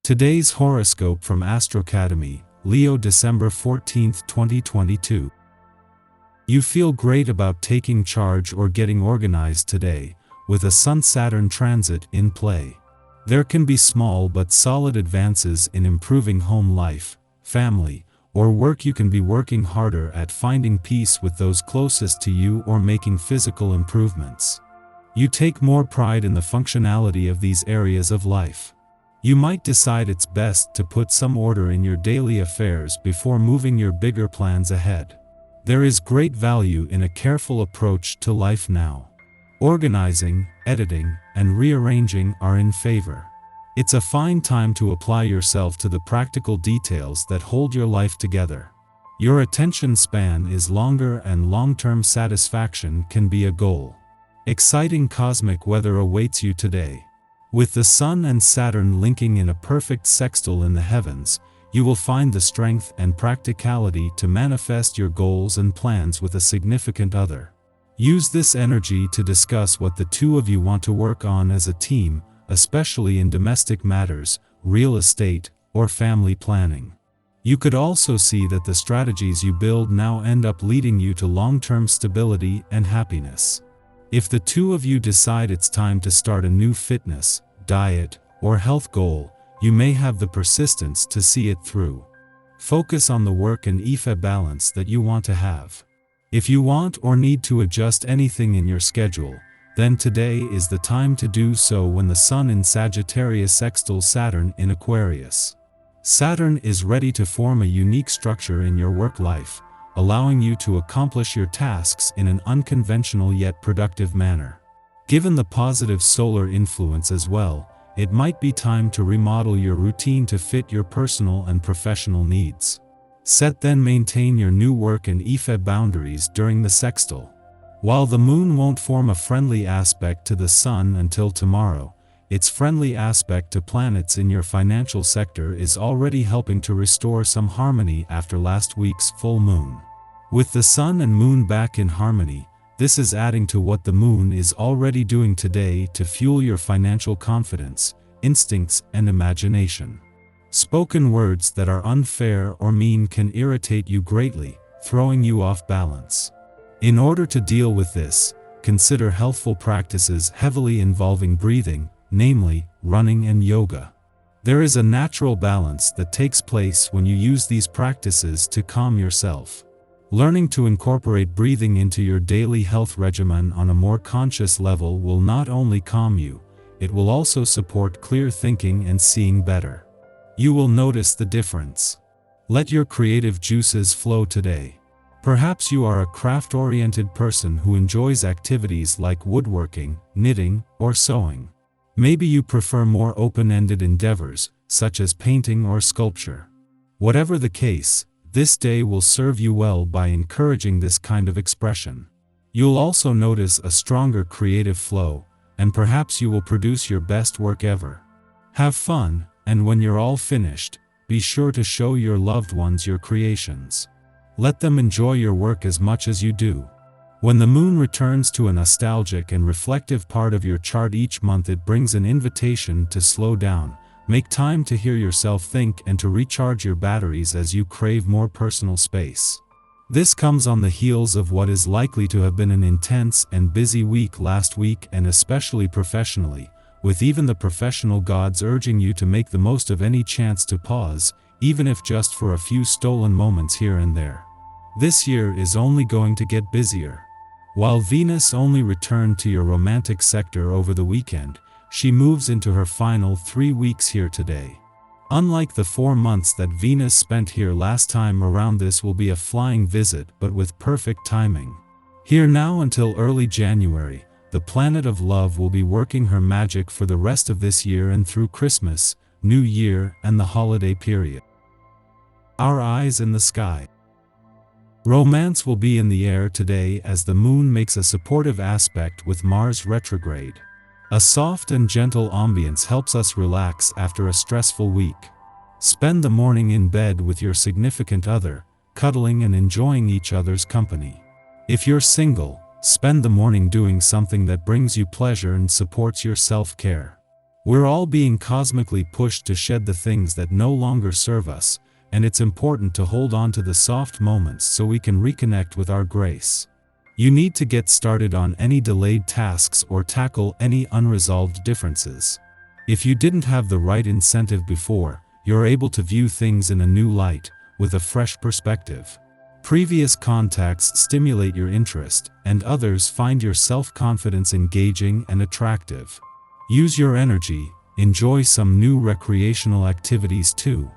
Today's horoscope from Astrocademy, Leo December 14, 2022. You feel great about taking charge or getting organized today, with a Sun-Saturn transit in play. There can be small but solid advances in improving home life, family, or work. You can be working harder at finding peace with those closest to you or making physical improvements. You take more pride in the functionality of these areas of life. You might decide it's best to put some order in your daily affairs before moving your bigger plans ahead. There is great value in a careful approach to life now. Organizing, editing, and rearranging are in favor. It's a fine time to apply yourself to the practical details that hold your life together. Your attention span is longer and long-term satisfaction can be a goal. Exciting cosmic weather awaits you today. With the Sun and Saturn linking in a perfect sextile in the heavens, you will find the strength and practicality to manifest your goals and plans with a significant other. Use this energy to discuss what the two of you want to work on as a team, especially in domestic matters, real estate, or family planning. You could also see that the strategies you build now end up leading you to long-term stability and happiness. If the two of you decide it's time to start a new fitness, diet, or health goal, you may have the persistence to see it through. Focus on the work and IFE balance that you want to have. If you want or need to adjust anything in your schedule, then today is the time to do so when the Sun in Sagittarius sextiles Saturn in Aquarius. Saturn is ready to form a unique structure in your work life, allowing you to accomplish your tasks in an unconventional yet productive manner. Given the positive solar influence as well, it might be time to remodel your routine to fit your personal and professional needs. Set then maintain your new work and IFE boundaries during the sextile. While the moon won't form a friendly aspect to the Sun until tomorrow, its friendly aspect to planets in your financial sector is already helping to restore some harmony after last week's full moon. With the Sun and Moon back in harmony, this is adding to what the Moon is already doing today to fuel your financial confidence, instincts, and imagination. Spoken words that are unfair or mean can irritate you greatly, throwing you off balance. In order to deal with this, consider healthful practices heavily involving breathing, namely, running and yoga. There is a natural balance that takes place when you use these practices to calm yourself. Learning to incorporate breathing into your daily health regimen on a more conscious level will not only calm you, it will also support clear thinking and seeing better. You will notice the difference. Let your creative juices flow today. Perhaps you are a craft-oriented person who enjoys activities like woodworking, knitting, or sewing. Maybe you prefer more open-ended endeavors, such as painting or sculpture. Whatever the case, this day will serve you well by encouraging this kind of expression. You'll also notice a stronger creative flow, and perhaps you will produce your best work ever. Have fun, and when you're all finished, be sure to show your loved ones your creations. Let them enjoy your work as much as you do. When the moon returns to a nostalgic and reflective part of your chart each month, it brings an invitation to slow down, make time to hear yourself think, and to recharge your batteries as you crave more personal space. This comes on the heels of what is likely to have been an intense and busy week last week, and especially professionally, with even the professional gods urging you to make the most of any chance to pause, even if just for a few stolen moments here and there. This year is only going to get busier. While Venus only returned to your romantic sector over the weekend, she moves into her final 3 weeks here today. Unlike the 4 months that Venus spent here last time around, this will be a flying visit but with perfect timing. Here now until early January, the planet of love will be working her magic for the rest of this year and through Christmas, New Year, and the holiday period. Our eyes in the sky. Romance will be in the air today as the moon makes a supportive aspect with Mars retrograde. A soft and gentle ambience helps us relax after a stressful week. Spend the morning in bed with your significant other, cuddling and enjoying each other's company. If you're single, spend the morning doing something that brings you pleasure and supports your self-care. We're all being cosmically pushed to shed the things that no longer serve us, and it's important to hold on to the soft moments so we can reconnect with our grace. You need to get started on any delayed tasks or tackle any unresolved differences. If you didn't have the right incentive before, you're able to view things in a new light, with a fresh perspective. Previous contacts stimulate your interest, and others find your self-confidence engaging and attractive. Use your energy, enjoy some new recreational activities too.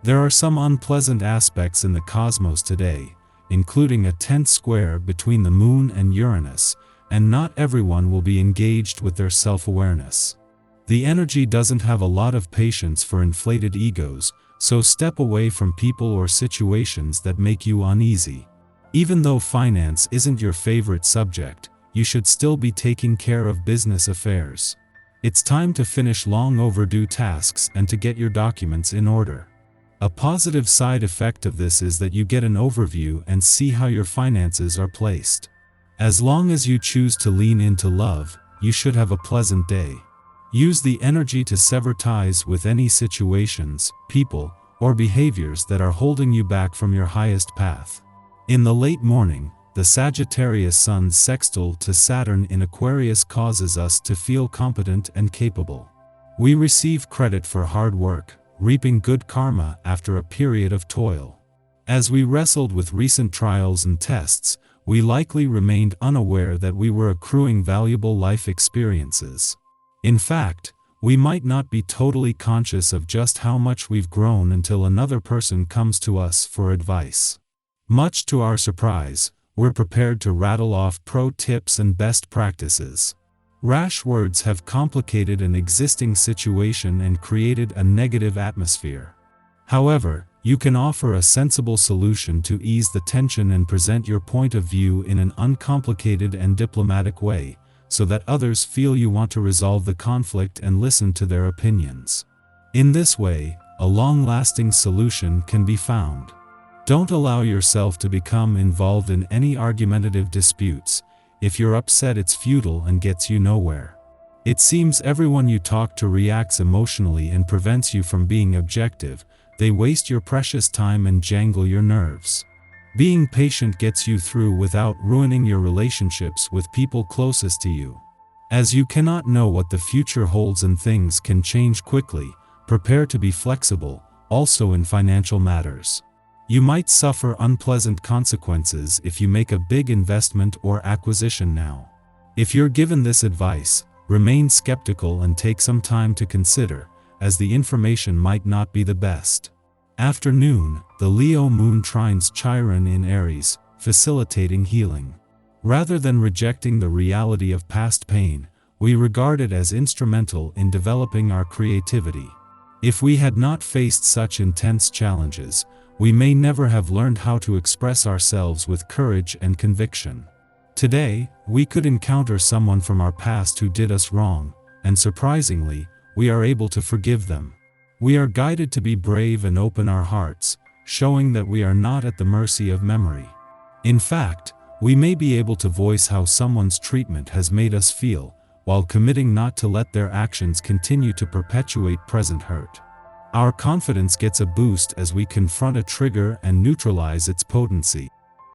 There are some unpleasant aspects in the cosmos today, including a tense square between the Moon and Uranus, and not everyone will be engaged with their self-awareness. The energy doesn't have a lot of patience for inflated egos, so step away from people or situations that make you uneasy. Even though finance isn't your favorite subject, you should still be taking care of business affairs. It's time to finish long overdue tasks and to get your documents in order. A positive side effect of this is that you get an overview and see how your finances are placed. As long as you choose to lean into love, you should have a pleasant day. Use the energy to sever ties with any situations, people, or behaviors that are holding you back from your highest path. In the late morning, the Sagittarius Sun sextile to Saturn in Aquarius causes us to feel competent and capable. We receive credit for hard work, reaping good karma after a period of toil. As we wrestled with recent trials and tests, we likely remained unaware that we were accruing valuable life experiences. In fact, we might not be totally conscious of just how much we've grown until another person comes to us for advice. Much to our surprise, we're prepared to rattle off pro tips and best practices. Rash words have complicated an existing situation and created a negative atmosphere. However, you can offer a sensible solution to ease the tension and present your point of view in an uncomplicated and diplomatic way, so that others feel you want to resolve the conflict and listen to their opinions. In this way, a long-lasting solution can be found. Don't allow yourself to become involved in any argumentative disputes. If you're upset, it's futile and gets you nowhere. It seems everyone you talk to reacts emotionally and prevents you from being objective. They waste your precious time and jangle your nerves. Being patient gets you through without ruining your relationships with people closest to you. As you cannot know what the future holds and things can change quickly, prepare to be flexible, also in financial matters. You might suffer unpleasant consequences if you make a big investment or acquisition now. If you're given this advice, remain skeptical and take some time to consider, as the information might not be the best. After noon, the Leo moon trines Chiron in Aries, facilitating healing. Rather than rejecting the reality of past pain, we regard it as instrumental in developing our creativity. If we had not faced such intense challenges, we may never have learned how to express ourselves with courage and conviction. Today, we could encounter someone from our past who did us wrong, and surprisingly, we are able to forgive them. We are guided to be brave and open our hearts, showing that we are not at the mercy of memory. In fact, we may be able to voice how someone's treatment has made us feel, while committing not to let their actions continue to perpetuate present hurt. Our confidence gets a boost as we confront a trigger and neutralize its potency.